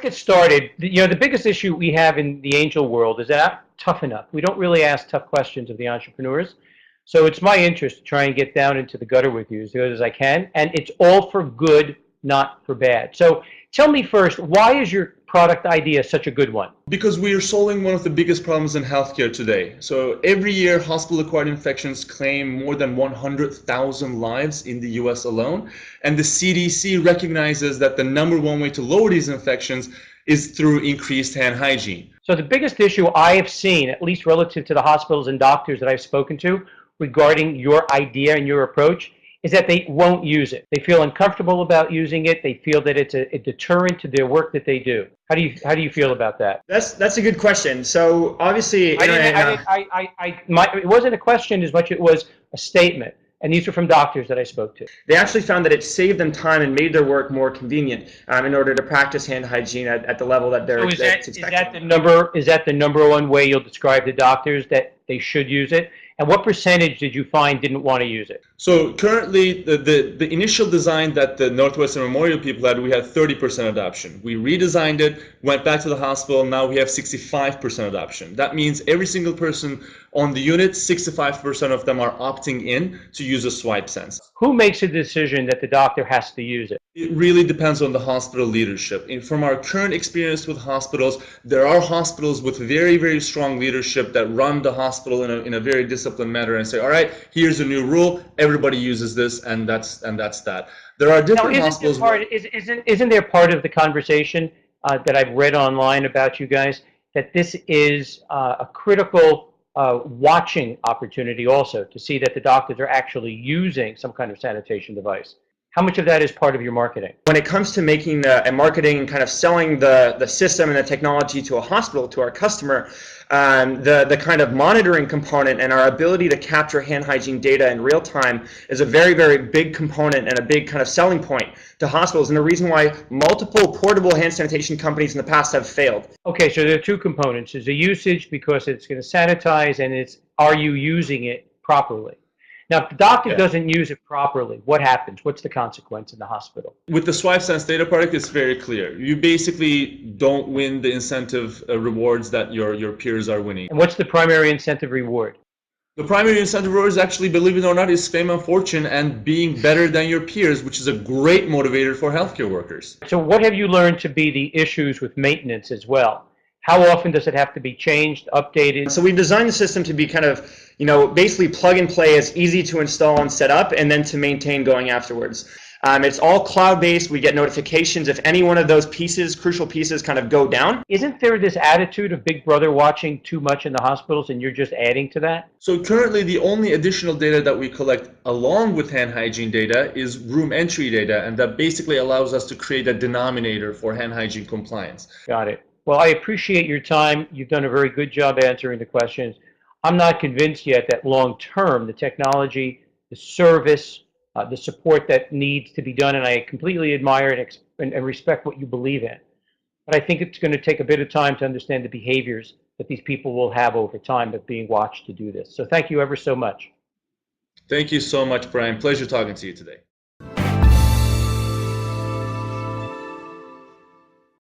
get started, the biggest issue we have in the angel world is that tough enough. We don't really ask tough questions of the entrepreneurs. So it's my interest to try and get down into the gutter with you as good as I can, and it's all for good, not for bad. So tell me first, why is your product idea such a good one? Because we are solving one of the biggest problems in healthcare today. So every year, hospital-acquired infections claim more than 100,000 lives in the US alone. And the CDC recognizes that the #1 way to lower these infections is through increased hand hygiene. So the biggest issue I have seen, at least relative to the hospitals and doctors that I've spoken to, regarding your idea and your approach, is that they won't use it. They feel uncomfortable about using it. They feel that it's a deterrent to their work that they do. How do you feel about that? That's a good question. So obviously, it wasn't a question as much as it was a statement. And these are from doctors that I spoke to. They actually found that it saved them time and made their work more convenient in order to practice hand hygiene at the level that they're expecting. Is that the #1 way you'll describe to doctors that they should use it? And what percentage did you find didn't want to use it? So currently, the initial design that the Northwestern Memorial people had, we had 30% adoption. We redesigned it, went back to the hospital, now we have 65% adoption. That means every single person on the unit, 65% of them are opting in to use a SwipeSense. Who makes a decision that the doctor has to use it? It really depends on the hospital leadership. And from our current experience with hospitals, there are hospitals with very, very strong leadership that run the hospital in a very disciplined manner and say, all right, here's a new rule, everybody uses this, and that's that. There are different hospitals. Isn't there part of the conversation that I've read online about you guys, that this is a critical watching opportunity also to see that the doctors are actually using some kind of sanitation device? How much of that is part of your marketing? When it comes to making and marketing and kind of selling the system and the technology to a hospital, to our customer, the kind of monitoring component and our ability to capture hand hygiene data in real time is a very, very big component and a big kind of selling point to hospitals, and the reason why multiple portable hand sanitation companies in the past have failed. Okay, so there are two components. There's the usage, because it's going to sanitize, and it's, are you using it properly? Now, if the doctor doesn't use it properly, what happens? What's the consequence in the hospital? With the SwipeSense data product, it's very clear. You basically don't win the incentive rewards that your peers are winning. And what's the primary incentive reward? The primary incentive reward is actually, believe it or not, is fame and fortune and being better than your peers, which is a great motivator for healthcare workers. So what have you learned to be the issues with maintenance as well? How often does it have to be changed, updated? So we've designed the system to be kind of, basically plug and play, as easy to install and set up, and then to maintain going afterwards. It's all cloud-based. We get notifications if any one of those pieces, crucial pieces, kind of go down. Isn't there this attitude of Big Brother watching too much in the hospitals, and you're just adding to that? So currently, the only additional data that we collect along with hand hygiene data is room entry data, and that basically allows us to create a denominator for hand hygiene compliance. Got it. Well, I appreciate your time. You've done a very good job answering the questions. I'm not convinced yet that long-term, the technology, the service, the support that needs to be done, and I completely admire and respect what you believe in. But I think it's going to take a bit of time to understand the behaviors that these people will have over time of being watched to do this. So thank you ever so much. Thank you so much, Brian. Pleasure talking to you today.